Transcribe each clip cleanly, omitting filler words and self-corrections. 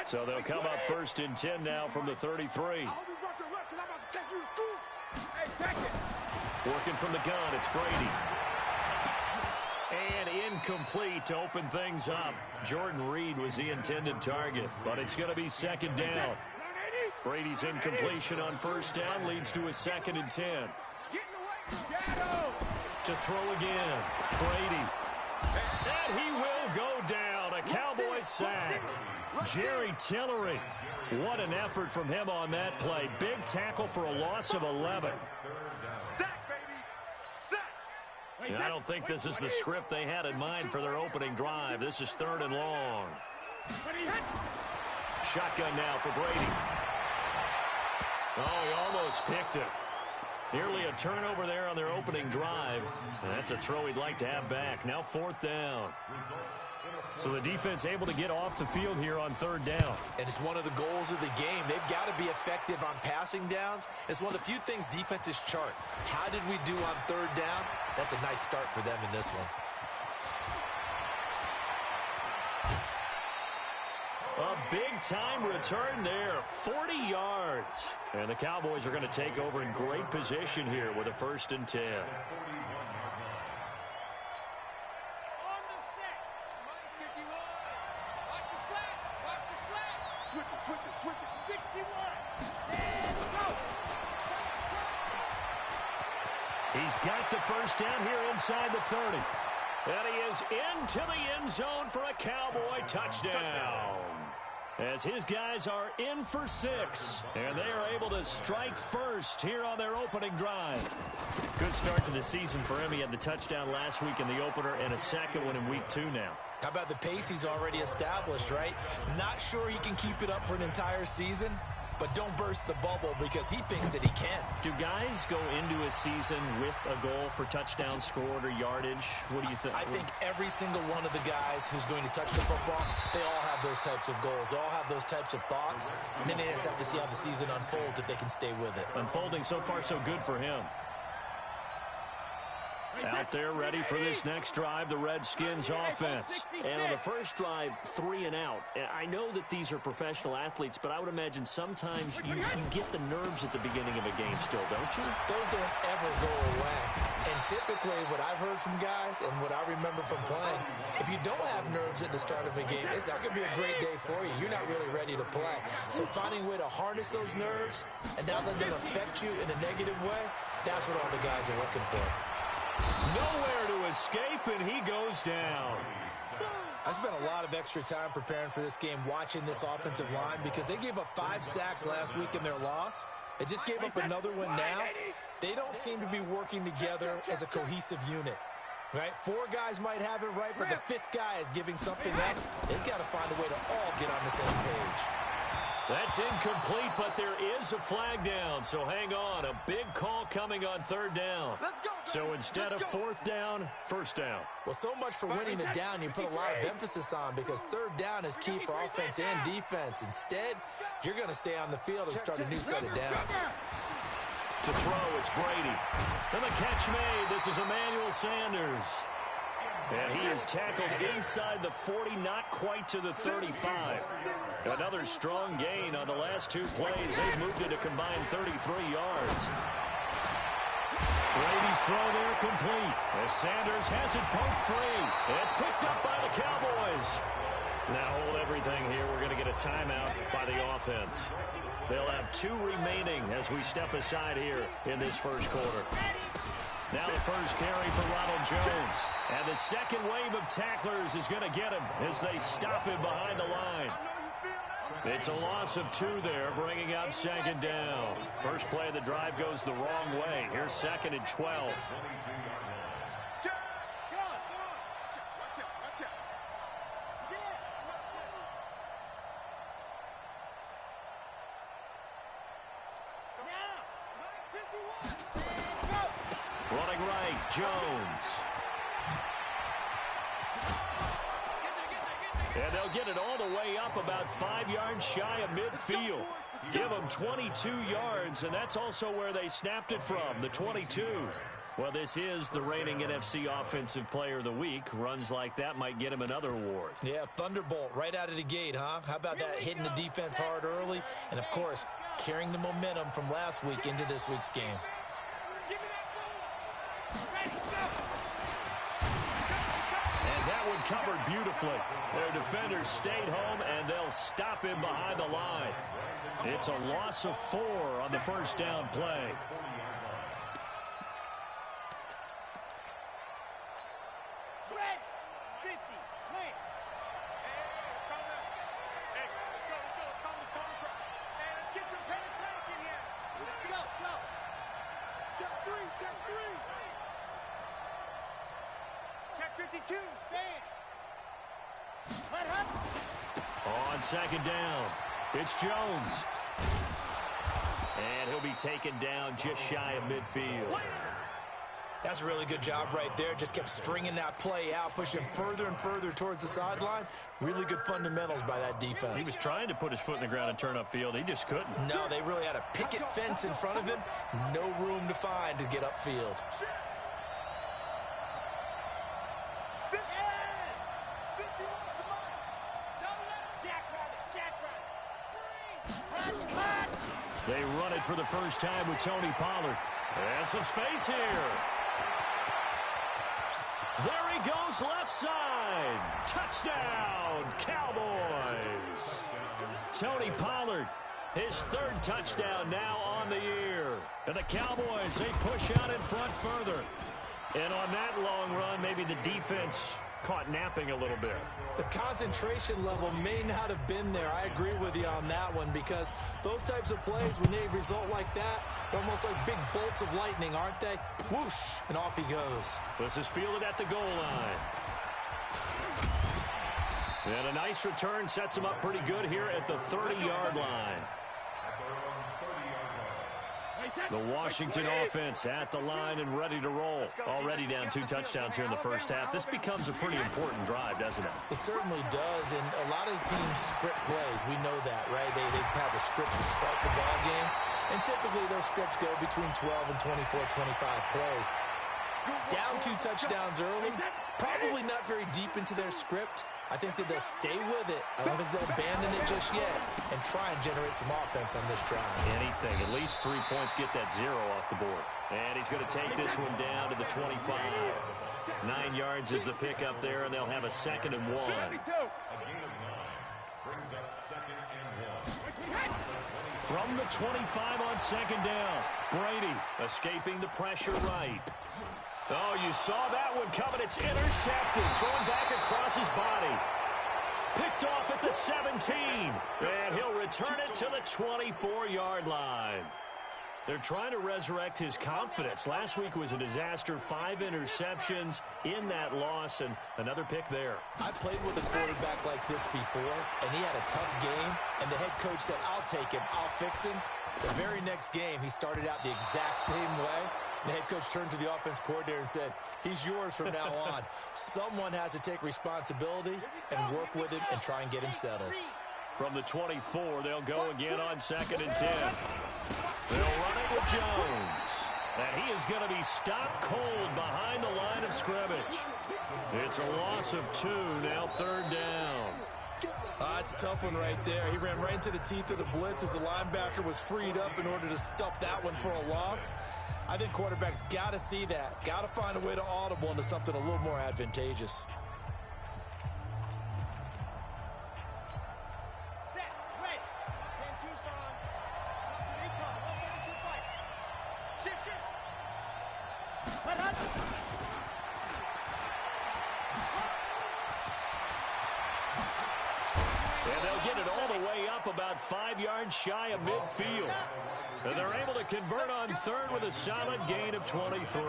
So they'll come up 1st and 10 now from the 33. Working from the gun, it's Brady. And incomplete to open things up. Jordan Reed was the intended target, but it's going to be 2nd down. Brady's incompletion on 1st down leads to a 2nd and 10. To throw again, Brady. And he will go down. A Cowboy sack. Jerry Tillery. What an effort from him on that play. Big tackle for a loss of 11. And I don't think this is the script they had in mind for their opening drive. This is 3rd and long. Shotgun now for Brady. Oh, he almost picked it. Nearly a turnover there on their opening drive. And that's a throw he'd like to have back. Now 4th down. So the defense able to get off the field here on 3rd down. And it's one of the goals of the game. They've got to be effective on passing downs. It's one of the few things defenses chart. How did we do on 3rd down? That's a nice start for them in this one. A big-time return there, 40 yards. And the Cowboys are going to take over in great position here with a 1st and 10. Switch it, 61. And go. He's got the 1st down here inside the 30. And he is into the end zone for a Cowboy touchdown. As his guys are in for 6. And they are able to strike first here on their opening drive. Good start to the season for him. He had the touchdown last week in the opener and a 2nd one in week 2 now. How about the pace he's already established, right? Not sure he can keep it up for an entire season, but don't burst the bubble because he thinks that he can. Do guys go into a season with a goal for touchdown scored or yardage? What do you think? I think every single one of the guys who's going to touch the football, they all have those types of goals. They all have those types of thoughts. And then they just have to see how the season unfolds if they can stay with it. Unfolding so far so good for him. Out there ready for this next drive, the Redskins offense. And on the first drive, 3 and out. I know that these are professional athletes, but I would imagine sometimes you get the nerves at the beginning of a game still, don't you? Those don't ever go away. And typically what I've heard from guys and what I remember from playing, if you don't have nerves at the start of a game, it's not going to be a great day for you. You're not really ready to play. So finding a way to harness those nerves and not let them affect you in a negative way, that's what all the guys are looking for. Nowhere to escape, and he goes down. I spent a lot of extra time preparing for this game, watching this offensive line, because they gave up 5 sacks last week in their loss. They just gave up another one now. They don't seem to be working together as a cohesive unit, right? 4 guys might have it right, but the 5th guy is giving something up. They've got to find a way to all get on the same page. That's incomplete, but there is a flag down, so hang on. A big call coming on 3rd down. So instead of 4th down, 1st down. Well, so much for winning the down you put a lot of emphasis on, because 3rd down is key for offense and defense. Instead, you're going to stay on the field and start a new set of downs. To throw, it's Brady. And the catch made. This is Emmanuel Sanders. And he is tackled inside the 40, not quite to the 35. Another strong gain on the last 2 plays. They've moved it a combined 33 yards. Brady's throw there complete. As Sanders has it poked free. It's picked up by the Cowboys. Now hold everything here. We're going to get a timeout by the offense. They'll have 2 remaining as we step aside here in this first quarter. Now the first carry for Ronald Jones. And the second wave of tacklers is going to get him as they stop him behind the line. It's a loss of 2 there, bringing up 2nd down. First play of the drive goes the wrong way. Here's 2nd and 12. Running right, Jones. And they'll get it all the way up about 5 yards shy of midfield. Give them 22 yards, and that's also where they snapped it from, the 22. Well, this is the reigning NFC Offensive Player of the Week. Runs like that might get him another award. Yeah, Thunderbolt right out of the gate, huh? How about that, hitting the defense hard early? And, of course, carrying the momentum from last week into this week's game. And that one covered beautifully. Their defenders stayed home, and they'll stop him behind the line. It's a loss of 4 on the first down play. On second down, it's Jones. And he'll be taken down just shy of midfield. That's a really good job right there. Just kept stringing that play out, pushing further and further towards the sideline. Really good fundamentals by that defense. He was trying to put his foot in the ground and turn upfield. He just couldn't. No, they really had a picket fence in front of him. No room to find to get upfield. They run it for the first time with Tony Pollard. And some space here. There he goes, left side. Touchdown, Cowboys. Tony Pollard, his 3rd touchdown now on the year. And the Cowboys, they push out in front further. And on that long run, maybe the defense caught napping a little bit. The concentration level may not have been there. I agree with you on that one, because those types of plays, when they result like that, they're almost like big bolts of lightning, aren't they? Whoosh, and off he goes. This is fielded at the goal line. And a nice return sets him up pretty good here at the 30-yard line. The Washington offense at the line and ready to roll. Already down 2 touchdowns here in the first half. This becomes a pretty important drive, doesn't it? It certainly does, and a lot of the teams script plays. We know that, right? They have a script to start the ball game, and typically those scripts go between 12 and 24, 25 plays. Down 2 touchdowns early, probably not very deep into their script. I think that they'll stay with it. I don't think they'll abandon it just yet and try and generate some offense on this drive. Anything. At least 3 points, get that 0 off the board. And he's going to take this one down to the 25. 9 yards is the pickup there, and they'll have a 2nd and 1. From the 25 on 2nd down, Brady escaping the pressure right. Oh, you saw that one coming. It's intercepted. Thrown back across his body. Picked off at the 17. And he'll return it to the 24-yard line. They're trying to resurrect his confidence. Last week was a disaster. 5 interceptions in that loss, and another pick there. I played with a quarterback like this before, and he had a tough game, and the head coach said, I'll take him, I'll fix him. The very next game, he started out the exact same way. The head coach turned to the offense coordinator and said, he's yours from now on. Someone has to take responsibility and work with him and try and get him settled. From the 24, they'll go again on 2nd and 10. They'll run it with Jones. And he is going to be stopped cold behind the line of scrimmage. It's a loss of 2, now 3rd down. It's a tough one right there. He ran right into the teeth of the blitz as the linebacker was freed up in order to stop that one for a loss. I think quarterbacks got to see that. Got to find a way to audible into something a little more advantageous. Set, ready. 10 Tucson. Recon, 132 fight. Shift. Hut. And they'll get it all the way up about 5 yards shy of midfield. And they're able to convert on 3rd with a solid gain of 23.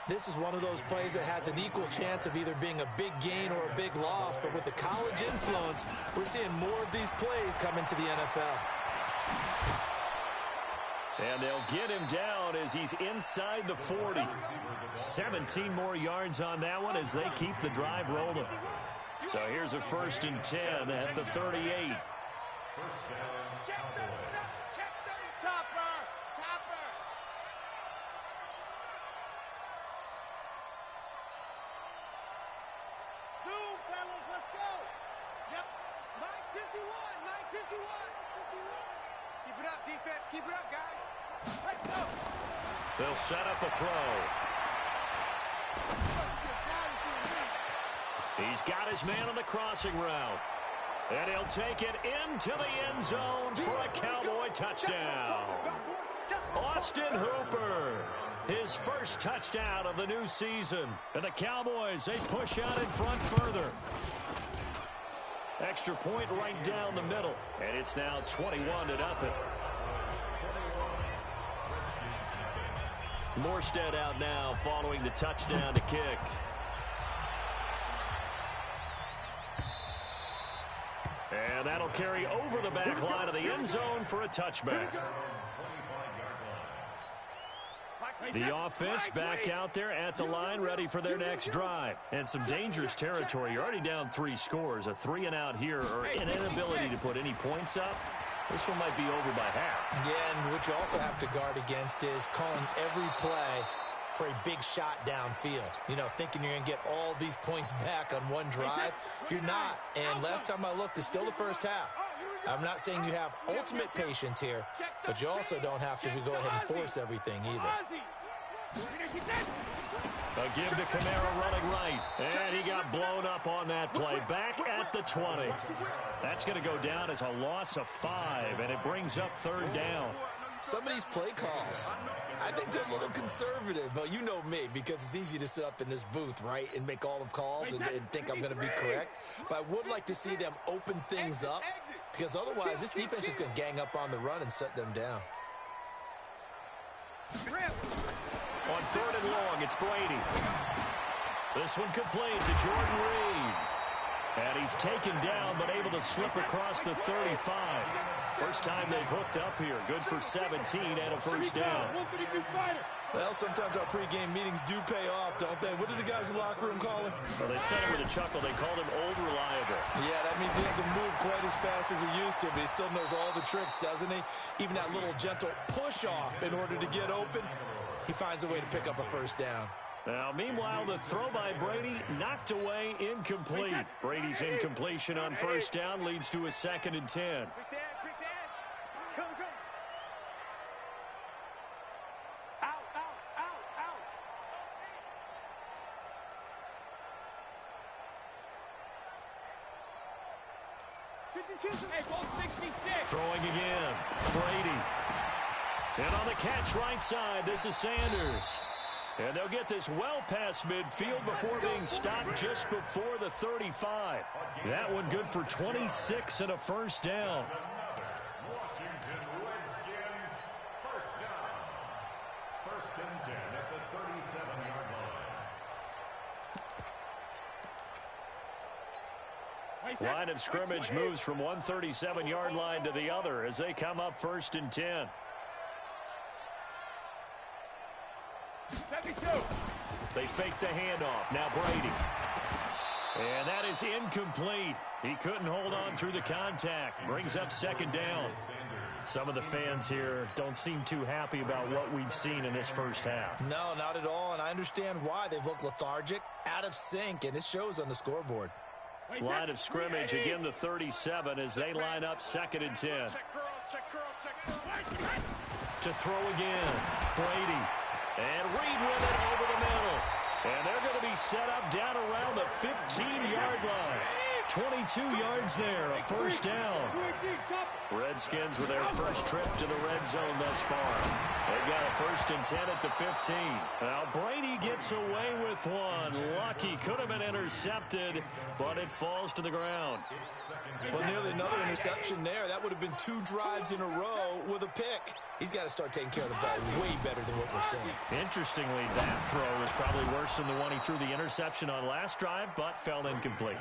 This is one of those plays that has an equal chance of either being a big gain or a big loss. But with the college influence, we're seeing more of these plays come into the NFL. And they'll get him down as he's inside the 40. 17 more yards on that one as they keep the drive rolling. So here's a 1st and 10 at the 38. Check them. Chopper. Zoom, fellas, let's go. Yep. 9:51. Keep it up, defense. Keep it up, guys. Let's go. They'll set up a throw. He's got his man on the crossing route. And he'll take it into the end zone for a Cowboy touchdown. Austin Hooper, his first touchdown of the new season. And the Cowboys, they push out in front further. Extra point right down the middle. And it's now 21-0. Morstead out now following the touchdown to kick. And that'll carry over the back line of the end zone for a touchback. The offense back out there at the line, ready for their next drive. And some dangerous territory. You're already down 3 scores. A 3-and-out here, or an inability to put any points up. This one might be over by half. Yeah, and what you also have to guard against is calling every play for a big shot downfield. You know, thinking you're going to get all these points back on one drive. You're not. And last time I looked, it's still the first half. I'm not saying you have ultimate patience here, but you also don't have to go ahead and force everything either. A give to Kamara running right. And he got blown up on that play. Back at the 20. That's going to go down as a loss of 5, and it brings up 3rd down. Some of these play calls, I think they're a little conservative, but you know me, because it's easy to sit up in this booth, right, and make all the calls and think I'm going to be correct. But I would like to see them open things up, because otherwise this defense is going to gang up on the run and shut them down. On 3rd and long, it's Brady. This one complete to Jordan Reed. And he's taken down, but able to slip across the 35. First time they've hooked up here. Good for 17 and a first down. Well, sometimes our pregame meetings do pay off, don't they? What do the guys in the locker room call him? Well, they said it with a chuckle. They called him Old Reliable. Yeah, that means he doesn't move quite as fast as he used to, but he still knows all the tricks, doesn't he? Even that little gentle push-off in order to get open. He finds a way to pick up a first down. Now, meanwhile, the throw by Brady knocked away, incomplete. Brady's incompletion on first down leads to a 2nd and 10. Throwing again. Brady. And on the catch right side, this is Sanders. And they'll get this well past midfield before being stopped just before the 35. That one good for 26 and a first down. Washington Redskins first down. 1st and 10 at the 37-yard line. Line of scrimmage moves from one 37-yard line to the other as they come up 1st and 10. They fake the handoff. Now Brady. And that is incomplete. He couldn't hold on through the contact. Brings up 2nd down. Some of the fans here don't seem too happy about what we've seen in this first half. No, not at all, and I understand why. They've looked lethargic, out of sync, and it shows on the scoreboard. Line of scrimmage, again the 37 as they line up 2nd and 10. To throw again, Brady. And Reed with it over the middle. And they're going to be set up down around the 15-yard line. 22 yards there, a first down. Redskins with their first trip to the red zone thus far. They've got a 1st and 10 at the 15. Now Brady gets away with one. Lucky, could have been intercepted, but it falls to the ground. Well, nearly another interception there. That would have been 2 drives in a row with a pick. He's got to start taking care of the ball way better than what we're seeing. Interestingly, that throw is probably worse than the one he threw the interception on last drive, but fell incomplete.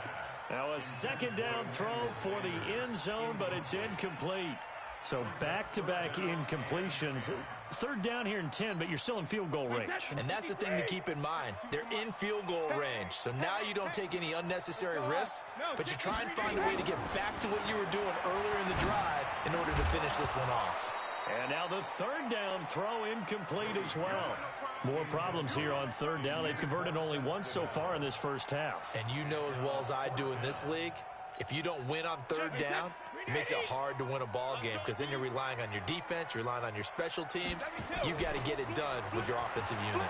Now a 2nd down throw for the end zone, but it's incomplete. So back-to-back incompletions. Third down here in 10, but you're still in field goal range. And that's the thing to keep in mind. They're in field goal range. So now you don't take any unnecessary risks, but you try and find a way to get back to what you were doing earlier in the drive in order to finish this one off. And now the third down throw incomplete as well. More problems here on third down. They've converted only once so far in this first half. And you know as well as I do in this league, if you don't win on third down, it makes it hard to win a ball game because then you're relying on your defense, you're relying on your special teams. You've got to get it done with your offensive unit.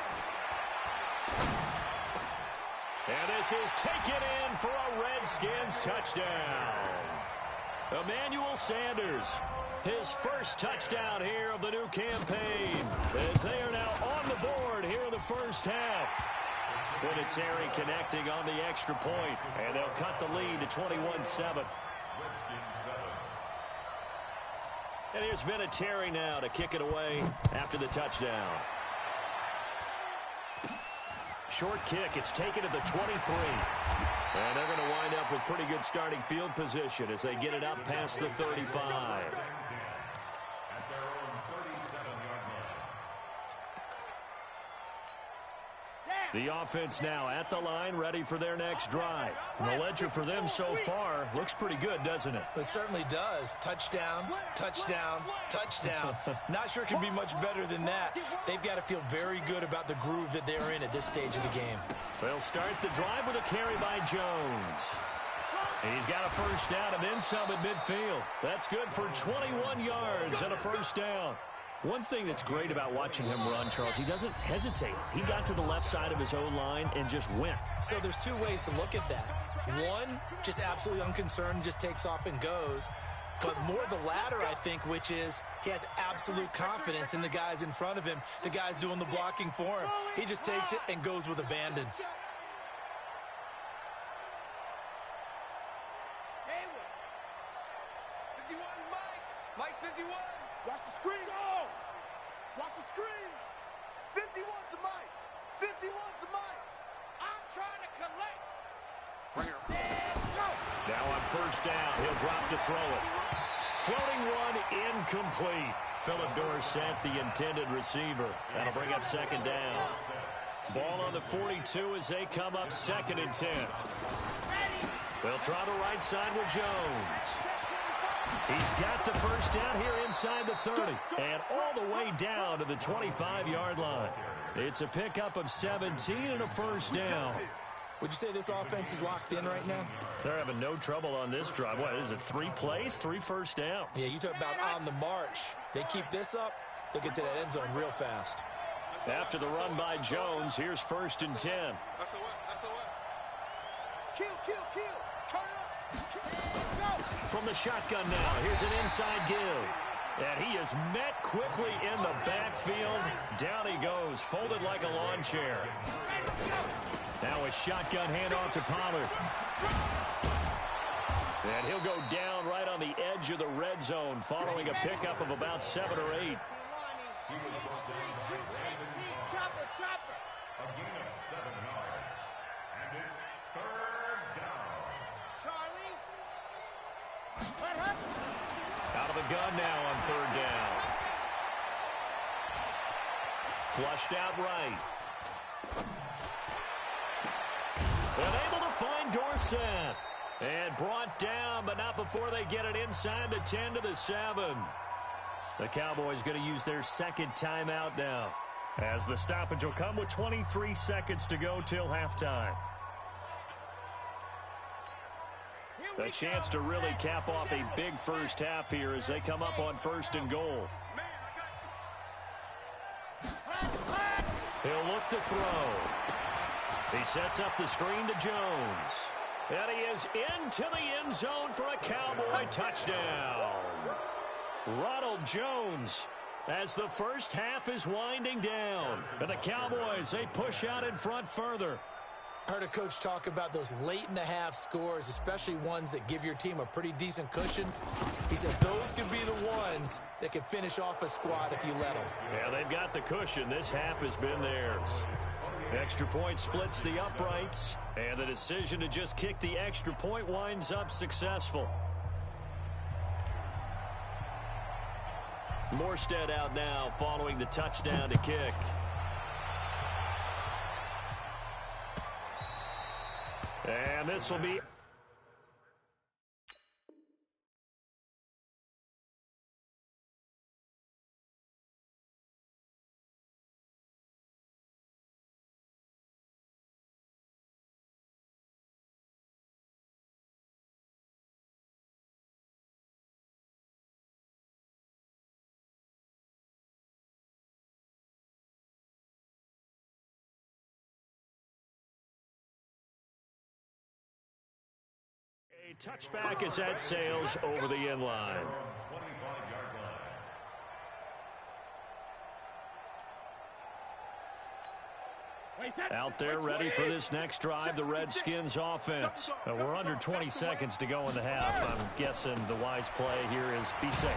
And this is taken in for a Redskins touchdown. Emmanuel Sanders, his first touchdown here of the new campaign, as they are now on the board here in the first half. Vinatieri connecting on the extra point, and they'll cut the lead to 21-7. And here's Vinatieri now to kick it away after the touchdown. Short kick. It's taken at the 23. And they're going to wind up with pretty good starting field position as they get it up past the 35. The offense now at the line, ready for their next drive. And the ledger for them so far looks pretty good, doesn't it? It certainly does. Touchdown, touchdown, touchdown. Not sure it can be much better than that. They've got to feel very good about the groove that they're in at this stage of the game. They'll start the drive with a carry by Jones. He's got a first down and then some at midfield. That's good for 21 yards and a first down. One thing that's great about watching him run, Charles, he doesn't hesitate. He got to the left side of his own line and just went. So there's two ways to look at that. One, just absolutely unconcerned, just takes off and goes. But more the latter, I think, which is he has absolute confidence in the guys in front of him, the guys doing the blocking for him. He just takes it and goes with abandon. Mike 51. Watch the screen. Go! Watch the screen. 51's the Mike. 51's the Mike. I'm trying to collect. Bring it go! Now on first down, he'll drop to throw it. Floating one incomplete. Philip Dorsett, the intended receiver. That'll bring up second down. Ball on the 42 as they come up second and 10. They'll try the right side with Jones. He's got the first down here inside the 30 and all the way down to the 25-yard line. It's a pickup of 17 and a first down. Would you say this offense is locked in right now? They're having no trouble on this drive. What is it, 3 plays, 3 first downs? Yeah, you talk about on the march. They keep this up, they'll get to that end zone real fast. After the run by Jones, here's first and 10. Kill. Turn it up. From the shotgun now, here's an inside give. And he is met quickly in the backfield. Down he goes, folded like a lawn chair. Now a shotgun handoff to Pollard. And he'll go down right on the edge of the red zone following a pickup of about 7 or 8. Chopper. A gain of 7 yards. And it's third down. Charlie. What happened? Out of the gun now on third down. Flushed out right. And able to find Dorsett. And brought down, but not before they get it inside the 10 to the 7. The Cowboys going to use their second timeout now, as the stoppage will come with 23 seconds to go till halftime. A chance to really cap off a big first half here as they come up on first and goal. He'll look to throw. He sets up the screen to Jones. And he is into the end zone for a Cowboy touchdown. Ronald Jones, as the first half is winding down. And the Cowboys, they push out in front further. I heard a coach talk about those late-in-the-half scores, especially ones that give your team a pretty decent cushion. He said those could be the ones that can finish off a squad if you let them. Yeah, they've got the cushion. This half has been theirs. Extra point splits the uprights, and the decision to just kick the extra point winds up successful. Morstead out now following the touchdown to kick. And this will be... A touchback is at Sales over the end line. Out there ready for this next drive, the Redskins offense. We're under 20 seconds to go in the half. I'm guessing the wise play here is be safe.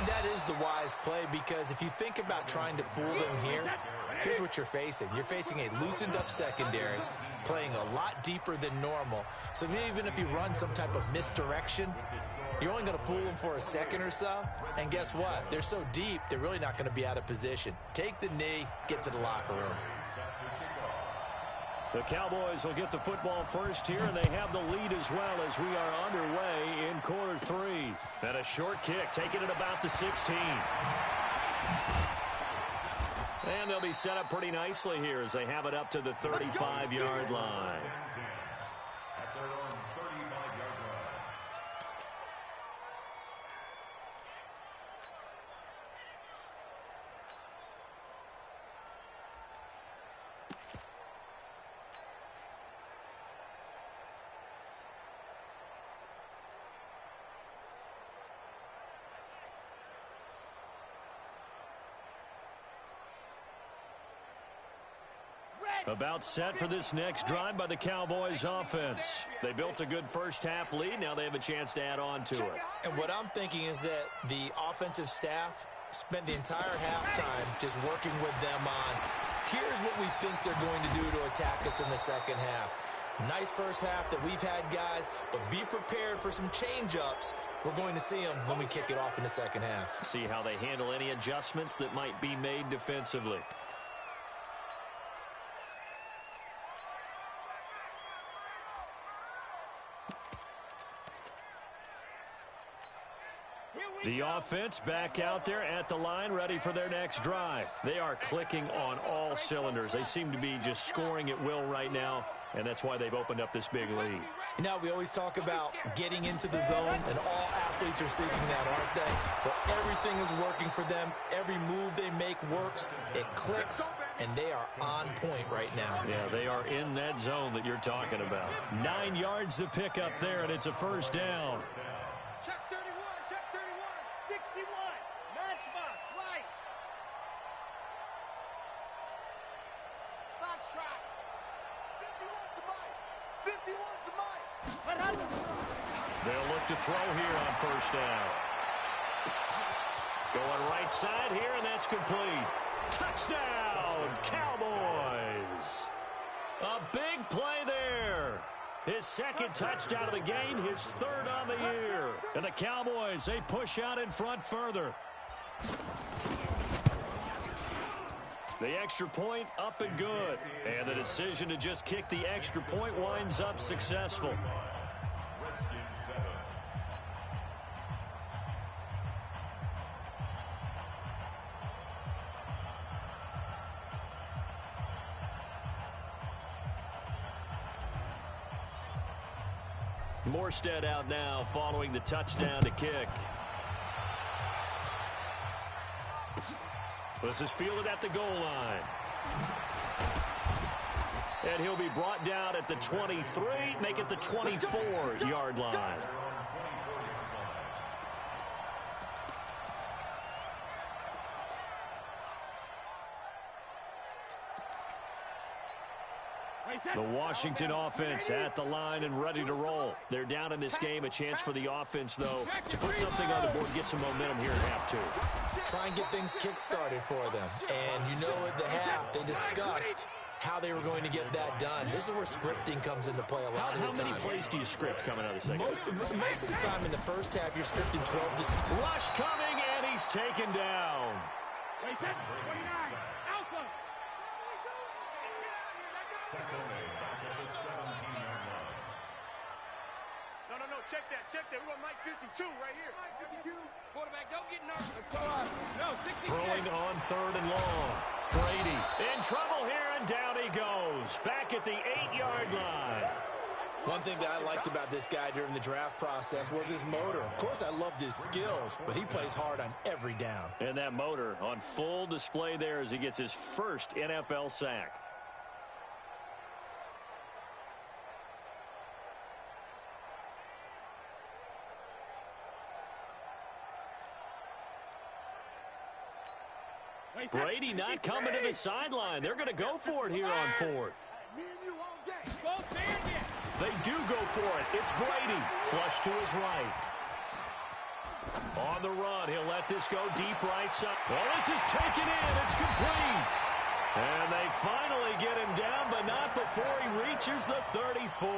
That is the wise play, because if you think about trying to fool them here, here's what you're facing. You're facing a loosened up secondary, playing a lot deeper than normal. So even if you run some type of misdirection, you're only going to fool them for a second or so. And guess what? They're so deep, they're really not going to be out of position. Take the knee, get to the locker room. The Cowboys will get the football first here, and they have the lead as well as we are underway in quarter 3. And a short kick, taking it about the 16. And they'll be set up pretty nicely here as they have it up to the 35-yard line. At their own 35-yard line. About set for this next drive by the Cowboys offense. They built a good first half lead. Now they have a chance to add on to it. And what I'm thinking is that the offensive staff spent the entire halftime just working with them on, here's what we think they're going to do to attack us in the second half. Nice first half that we've had, guys, but be prepared for some change-ups. We're going to see them when we kick it off in the second half. See how they handle any adjustments that might be made defensively. The offense back out there at the line, ready for their next drive. They are clicking on all cylinders. They seem to be just scoring at will right now, and that's why they've opened up this big lead. You know, we always talk about getting into the zone, and all athletes are seeking that, aren't they? But everything is working for them. Every move they make works. It clicks, and they are on point right now. Yeah, they are in that zone that you're talking about. 9 yards to pick up there, and it's a first down. Check 31, check 31, 61, matchbox, light. Foxtrot, 51 to Mike, 51 to Mike. They'll look to throw here on first down. Going right side here, and that's complete. Touchdown, Cowboys. A big play there. His second touchdown of the game, his third on the year. And the Cowboys, they push out in front further. The extra point up and good. And the decision to just kick the extra point winds up successful. Redskins 7. Morstead out now following the touchdown to kick. This is fielded at the goal line. And he'll be brought down at the 23, make it the 24-yard line. The Washington offense at the line and ready to roll. They're down in this game. A chance for the offense, though, to put something on the board, get some momentum here in half 2. Try and get things kick-started for them. And you know at the half, they discussed how they were going to get that done. This is where scripting comes into play a lot of the time. How many plays do you script coming out of the second? Most of the time in the first half, you're scripting 12 to 6. Rush coming, And he's taken down. No, check that. We want Mike 52 right here. Mike 52. Quarterback, don't get nervous. No, 60. Throwing on 3rd and long. Brady in trouble here, and down he goes. Back at the 8-yard line. One thing that I liked about this guy during the draft process was his motor. Of course, I loved his skills, but he plays hard on every down. And that motor on full display there as he gets his first NFL sack. Brady not coming to the sideline. They're going to go for it here on 4th. They do go for it. It's Brady. Flush to his right. On the run, he'll let this go deep right side. Well, this is taken in. It's complete. And they finally get him down, but not before he reaches the 34.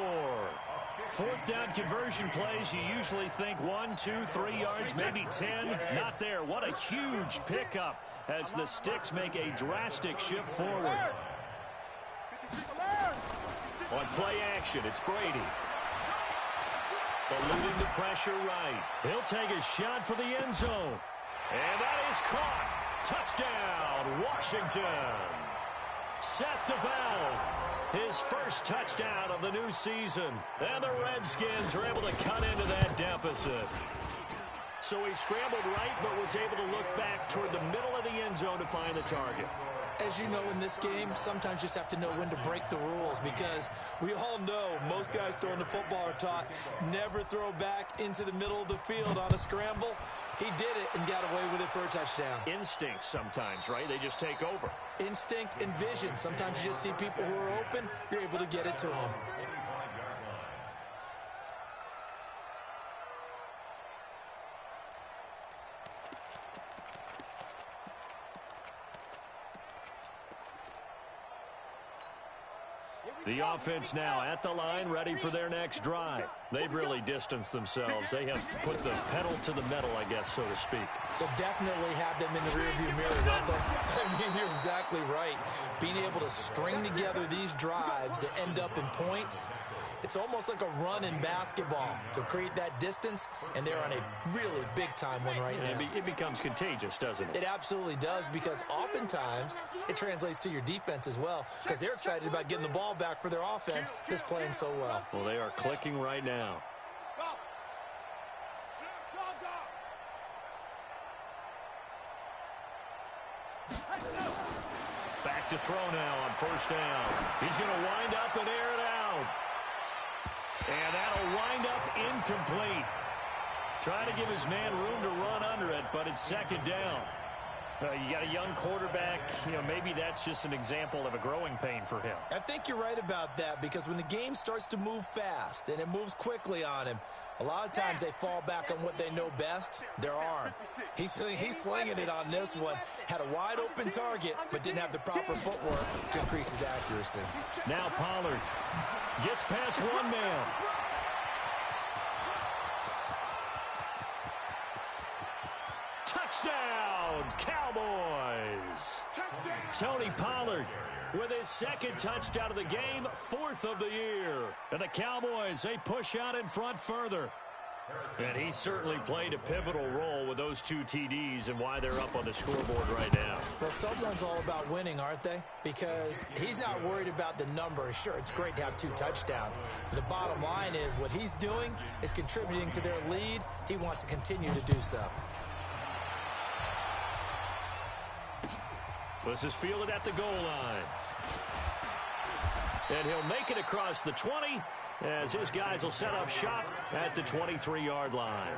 4th down conversion plays, you usually think 1, 2, 3 yards, maybe 10. Not there. What a huge pickup as the Sticks make a drastic shift forward. On play action, it's Brady. Eluding the pressure right. He'll take a shot for the end zone. And that is caught. Touchdown, Washington. Seth DeValve, his first touchdown of the new season. And the Redskins are able to cut into that deficit. So he scrambled right, but was able to look back toward the middle of the end zone to find the target. As you know, in this game, sometimes you just have to know when to break the rules, because we all know most guys throwing the football are taught never throw back into the middle of the field on a scramble. He did it and got away with it for a touchdown. Instinct sometimes, right? They just take over. Instinct and vision. Sometimes you just see people who are open, you're able to get it to them. The offense now at the line, ready for their next drive. They've really distanced themselves. They have put the pedal to the metal, I guess, so to speak. So definitely have them in the rearview mirror, don't they? I mean, you're exactly right. Being able to string together these drives that end up in points, it's almost like a run in basketball to create that distance, and they're on a really big-time one right now. It becomes contagious, doesn't it? It absolutely does, because oftentimes it translates to your defense as well, because they're excited about getting the ball back for their offense that's playing so well. Well, they are clicking right now. Back to throw now on 1st down. He's going to wind up and air it out. And that'll wind up incomplete. Trying to give his man room to run under it, but it's 2nd down. You got a young quarterback. You know, maybe that's just an example of a growing pain for him. I think you're right about that, because when the game starts to move fast and it moves quickly on him, a lot of times they fall back on what they know best, their arm. He's slinging it on this one. Had a wide open target, but didn't have the proper footwork to increase his accuracy. Now Pollard gets past one man. Touchdown, Cowboys! Tony Pollard with his 2nd touchdown of the game, 4th of the year. And the Cowboys, they push out in front further. And he certainly played a pivotal role with those 2 TDs and why they're up on the scoreboard right now. Well, someone's all about winning, aren't they? Because he's not worried about the number. Sure, it's great to have 2 touchdowns. But the bottom line is what he's doing is contributing to their lead. He wants to continue to do so. This is fielded at the goal line. And he'll make it across the 20 as his guys will set up shop at the 23-yard line.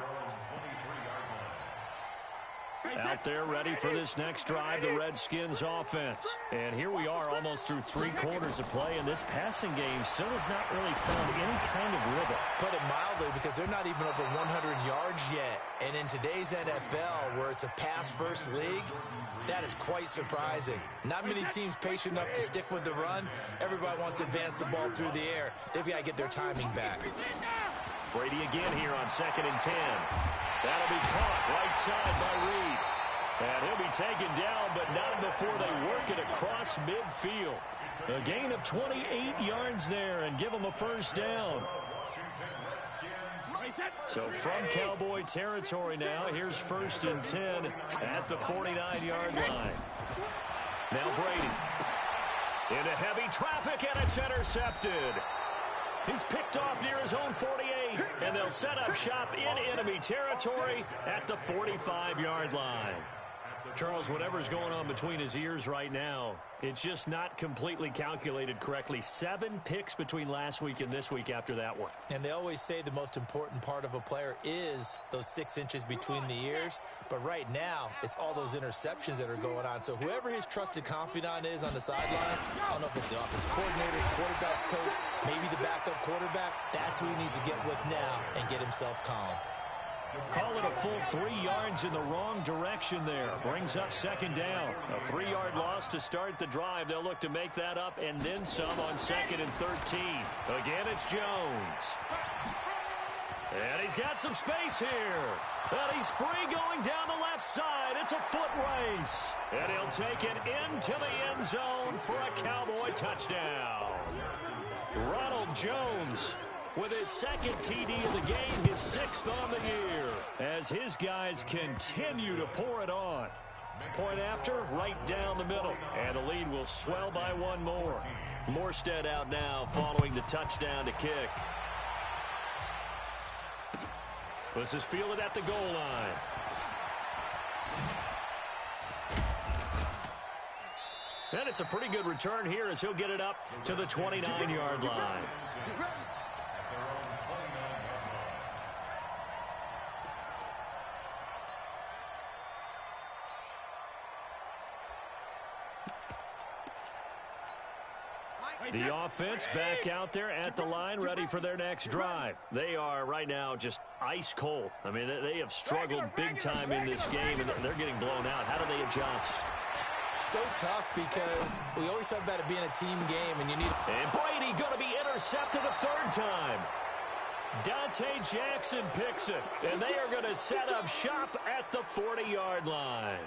Out there ready for this next drive, the Redskins offense. And here we are almost through 3 quarters of play, and this passing game still has not really found any kind of rhythm. Put it mildly, because they're not even over 100 yards yet. And in today's NFL, where it's a pass-first league, that is quite surprising. Not many teams patient enough to stick with the run. Everybody wants to advance the ball through the air. They've got to get their timing back. Brady again here on 2nd and 10. That'll be caught right side by Reed. And he'll be taken down, but not before they work it across midfield. A gain of 28 yards there and give them a first down. So from Cowboy territory now, here's 1st and 10 at the 49-yard line. Now Brady into heavy traffic, and it's intercepted. He's picked off near his own 48, and they'll set up shop in enemy territory at the 45-yard line. Charles, whatever's going on between his ears right now, it's just not completely calculated correctly. 7 picks between last week and this week after that one. And they always say the most important part of a player is those 6 inches between the ears. But right now, it's all those interceptions that are going on. So whoever his trusted confidant is on the sidelines, I don't know if it's the offensive coordinator, quarterback's coach, maybe the backup quarterback, that's who he needs to get with now and get himself calm. Call it a full 3 yards in the wrong direction there. Brings up 2nd down. A 3-yard loss to start the drive. They'll look to make that up and then some on 2nd and 13. Again, it's Jones. And he's got some space here. And he's free going down the left side. It's a foot race. And he'll take it into the end zone for a Cowboy touchdown. Ronald Jones with his 2nd TD of the game, his 6th on the year, as his guys continue to pour it on. Point after, right down the middle, and the lead will swell by 1 more. Morstead out now following the touchdown to kick. This is fielded at the goal line. And it's a pretty good return here as he'll get it up to the 29-yard line. The offense back out there at the line, ready for their next drive. They are right now just ice cold. I mean, they have struggled big time in this game, and they're getting blown out. How do they adjust? So tough because we always talk about it being a team game, and you need... And Brady going to be intercepted a 3rd time. Dante Jackson picks it, and they are going to set up shop at the 40-yard line.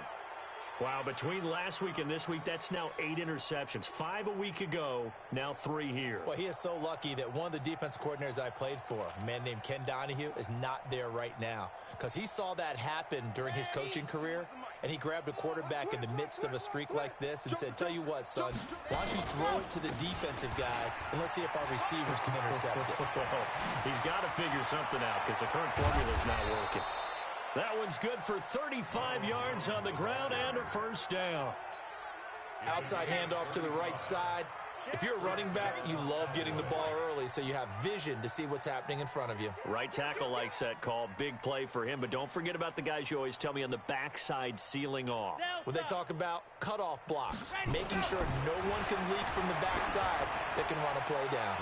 Wow, between last week and this week, that's now 8 interceptions. 5 a week ago, now 3 here. Well, he is so lucky that one of the defensive coordinators I played for, a man named Ken Donahue, is not there right now. Because he saw that happen during his coaching career, and he grabbed a quarterback in the midst of a streak like this and said, tell you what, son, why don't you throw it to the defensive guys, and let's see if our receivers can intercept it. Well, he's got to figure something out because the current formula is not working. That one's good for 35 yards on the ground and a first down. Outside handoff to the right side. If you're a running back, you love getting the ball early so you have vision to see what's happening in front of you. Right tackle likes that call. Big play for him, but don't forget about the guys you always tell me on the backside sealing off. When they talk about cutoff blocks, making sure no one can leak from the backside that can run a play down.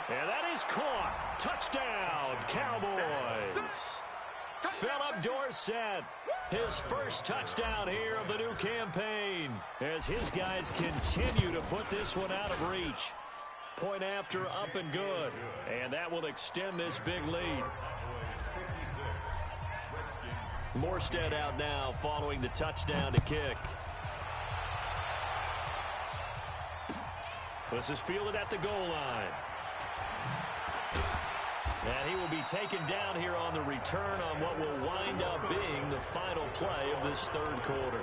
And that is caught. Touchdown, Cowboys. Philip Dorsett, his first touchdown here of the new campaign as his guys continue to put this one out of reach. Point after, up and good. And that will extend this big lead. Morstead out now following the touchdown to kick. This is fielded at the goal line. And he will be taken down here on the return on what will wind up being the final play of this 3rd quarter.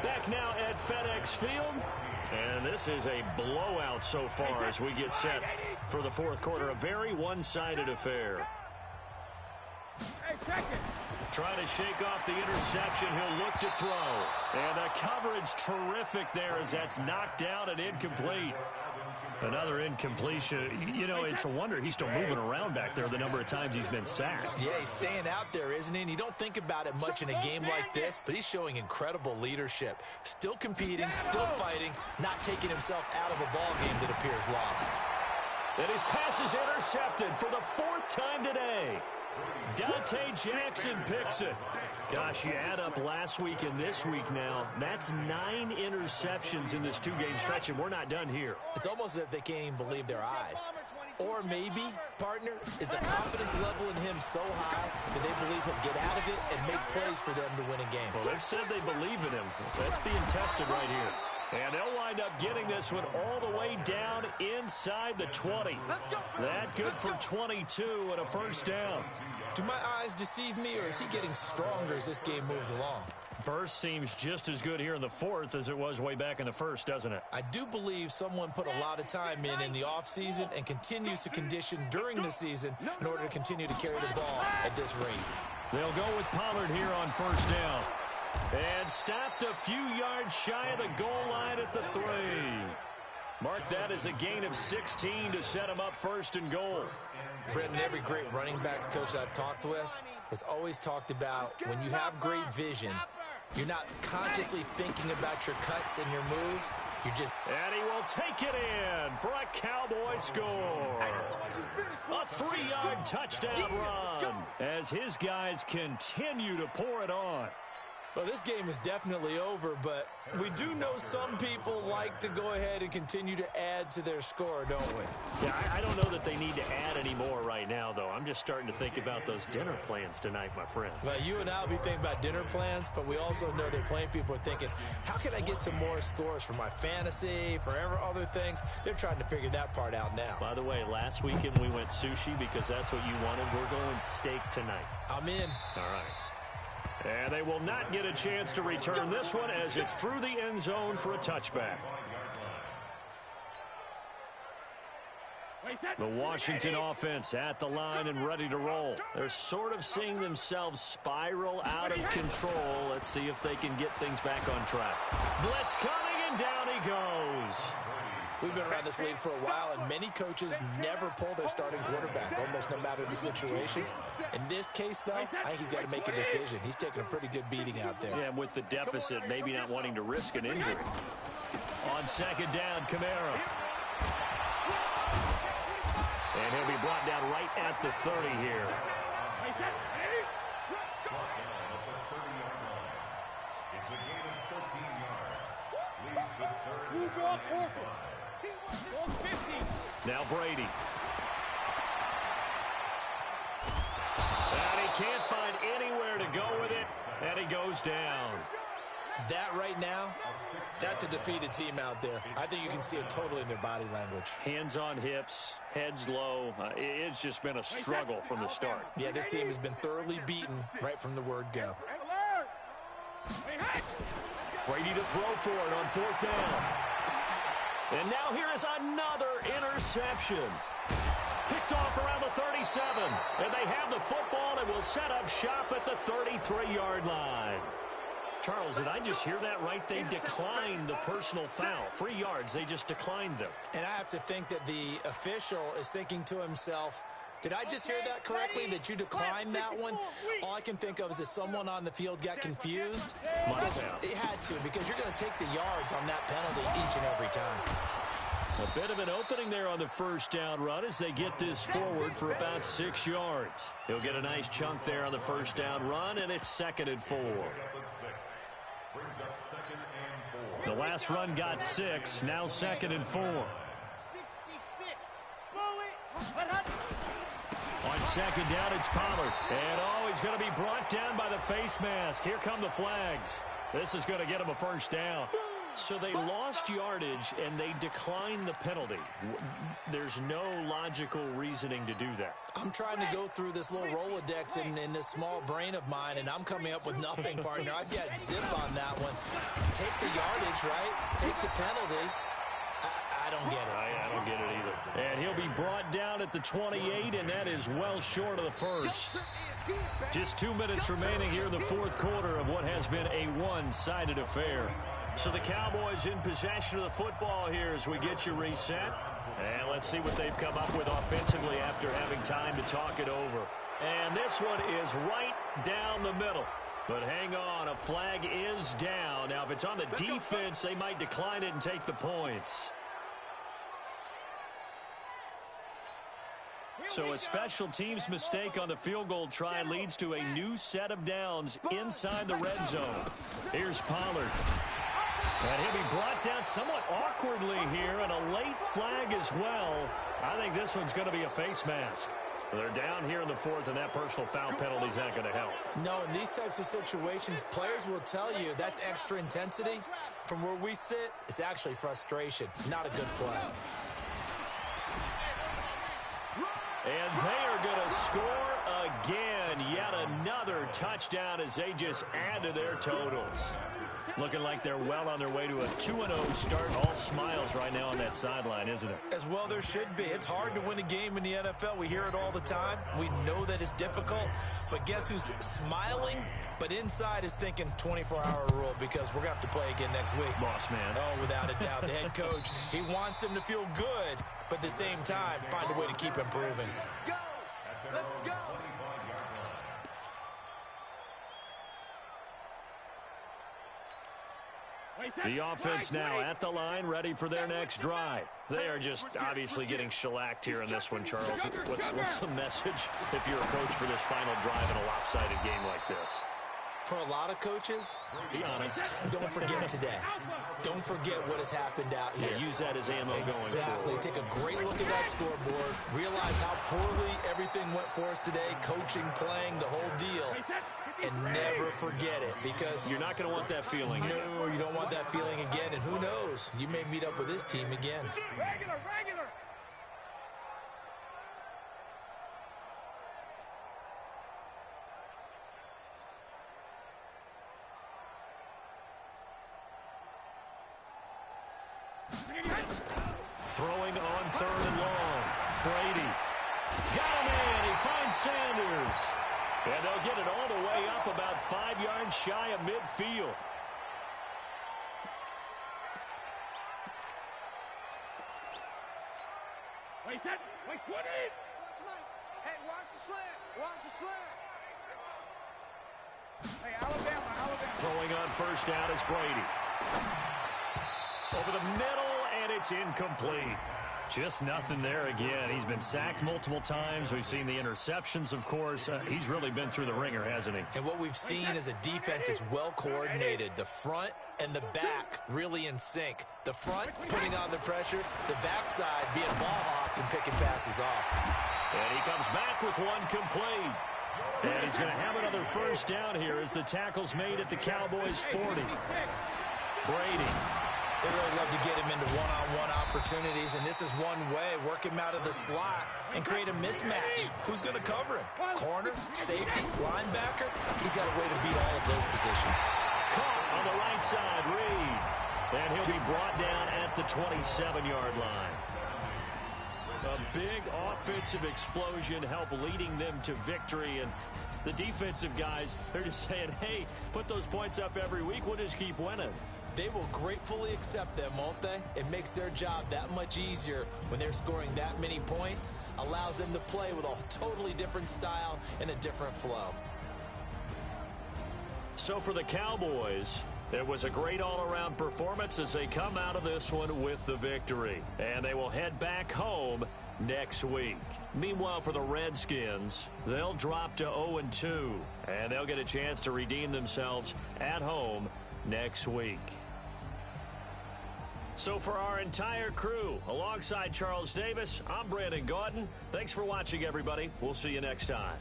Back now at FedEx Field. And this is a blowout so far as we get set for the 4th quarter. A very one-sided affair. Trying to shake off the interception. He'll look to throw. And the coverage terrific there as that's knocked out and incomplete. Another incompletion. You know, it's a wonder he's still moving around back there the number of times he's been sacked. Yeah, he's staying out there, isn't he? And you don't think about it much in a game like this, but he's showing incredible leadership. Still competing, still fighting, not taking himself out of a ball game that appears lost. And his pass is intercepted for the 4th time today. Dante Jackson picks it. Gosh, you add up last week and this week now, that's 9 interceptions in this 2-game stretch, and we're not done here. It's almost as if they can't even believe their eyes. Or maybe, partner, is the confidence level in him so high that they believe he'll get out of it and make plays for them to win a game. Well, they've said they believe in him. That's being tested right here. And they'll wind up getting this one all the way down inside the 20. That good for 22 and a first down. Do my eyes deceive me, or is he getting stronger as this game moves along? Burst seems just as good here in the fourth as it was way back in the first, doesn't it? I do believe someone put a lot of time in the offseason and continues to condition during the season in order to continue to carry the ball at this rate. They'll go with Pollard here on first down. And stopped a few yards shy of the goal line at the 3. Mark that as a gain of 16 to set him up first and goal. Brendan, every great running backs coach I've talked with has always talked about when you have great vision, you're not consciously thinking about your cuts and your moves. You're just... And he will take it in for a Cowboy score. A 3-yard touchdown run as his guys continue to pour it on. Well, this game is definitely over, but we do know some people like to go ahead and continue to add to their score, don't we? Yeah, I don't know that they need to add any more right now, though. I'm just starting to think about those dinner plans tonight, my friend. Well, you and I will be thinking about dinner plans, but we also know that playing people are thinking, how can I get some more scores for my fantasy, for other things? They're trying to figure that part out now. By the way, last weekend we went sushi because that's what you wanted. We're going steak tonight. I'm in. All right. And they will not get a chance to return this one as it's through the end zone for a touchback. The Washington offense at the line and ready to roll. They're sort of seeing themselves spiral out of control. Let's see if they can get things back on track. Blitz coming, and down he goes. We've been around this league for a while, and many coaches never pull their starting quarterback, almost no matter the situation. In this case, though, I think he's got to make a decision. He's taking a pretty good beating out there. Yeah, with the deficit, maybe not wanting to risk an injury. On second down, Kamara. And he'll be brought down right at the 30 here. It's a gain of 13 yards. Leads the third. You draw forfeit. Now Brady. And he can't find anywhere to go with it, and he goes down. That right now, that's a defeated team out there. I think you can see it totally in their body language. Hands on hips, heads low. It's just been a struggle from the start. Yeah, this team has been thoroughly beaten right from the word go. Brady to throw for it on fourth down. And now here is another interception. Picked off around the 37. And they have the football and will set up shop at the 33-yard line. Charles, did I just hear that right? They declined the personal foul. 3 yards, they just declined them. And I have to think that the official is thinking to himself, did I just hear that correctly, that you declined that one? All I can think of is that someone on the field got confused. It had to, because you're going to take the yards on that penalty each and every time. A bit of an opening there on the first down run as they get this forward for about 6 yards. He'll get a nice chunk there on the first down run, and it's 2nd and 4. The last run got 6, now 2nd and 4. 66. On second down, it's Pollard. And, he's going to be brought down by the face mask. Here come the flags. This is going to get him a first down. So they lost yardage, and they declined the penalty. There's no logical reasoning to do that. I'm trying to go through this little Rolodex in this small brain of mine, and I'm coming up with nothing, partner. I've got zip on that one. Take the yardage, right? Take the penalty. I don't get it. I don't get it either. And he'll be brought down at the 28, and that is well short of the first. Just 2 minutes remaining here in the fourth quarter of what has been a one-sided affair. So the Cowboys in possession of the football here as we get you reset. And let's see what they've come up with offensively after having time to talk it over. And this one is right down the middle. But hang on, a flag is down. Now, if it's on the defense, they might decline it and take the points. So a special teams mistake on the field goal try leads to a new set of downs inside the red zone. Here's Pollard. And he'll be brought down somewhat awkwardly here, and a late flag as well. I think this one's going to be a face mask. They're down here in the fourth, and that personal foul penalty is not going to help. No, in these types of situations, players will tell you that's extra intensity. From where we sit, it's actually frustration, not a good play. And they are going to score again. Yet another touchdown as they just add to their totals. Looking like they're well on their way to a 2-0 start. All smiles right now on that sideline, isn't it? As well there should be. It's hard to win a game in the NFL. We hear it all the time. We know that it's difficult. But guess who's smiling, but inside is thinking 24-hour rule, because we're going to have to play again next week. Boss man. Oh, without a doubt. The head coach, he wants them to feel good, but at the same time, find a way to keep improving. Go! Let's go! The offense now at the line, ready for their next drive. They are just obviously getting shellacked here in this one, Charles. What's the message if you're a coach for this final drive in a lopsided game like this? For a lot of coaches, be honest, don't forget today. Don't forget what has happened out here. Yeah, use that as ammo going forward. Exactly. Take a great look at that scoreboard. Realize how poorly everything went for us today. Coaching, playing, the whole deal. And never forget it, because you're not going to want that feeling. No, you don't want that feeling again. And who knows? You may meet up with this team again. Regular! Throwing on 3rd and long. Brady. Got him in. He finds Sanders. And they'll get it all the way up about 5 yards shy of midfield. Wait, put it! Hey, watch the slant! Watch the slant! Hey, Alabama. Throwing on 1st down is Brady. Over the middle, and it's incomplete. Just nothing there again. He's been sacked multiple times. We've seen the interceptions, of course. He's really been through the ringer, hasn't he? And what we've seen is a defense is well coordinated. The front and the back really in sync. The front putting on the pressure. The backside being ball hawks and picking passes off. And he comes back with one complete. And he's going to have another 1st down here as the tackle's made at the Cowboys' 40. Brady. They really love to get him into one-on-one opportunities, and this is one way. Work him out of the slot and create a mismatch. Who's going to cover him? Corner, safety, linebacker? He's got a way to beat all of those positions. Caught on the right side, Reed. And he'll be brought down at the 27-yard line. A big offensive explosion helped leading them to victory, and the defensive guys, they're just saying, hey, put those points up every week, we'll just keep winning. They will gratefully accept them, won't they? It makes their job that much easier when they're scoring that many points. Allows them to play with a totally different style and a different flow. So for the Cowboys, it was a great all-around performance as they come out of this one with the victory. And they will head back home next week. Meanwhile, for the Redskins, they'll drop to 0-2. And they'll get a chance to redeem themselves at home next week. So for our entire crew, alongside Charles Davis, I'm Brandon Gaudin. Thanks for watching, everybody. We'll see you next time.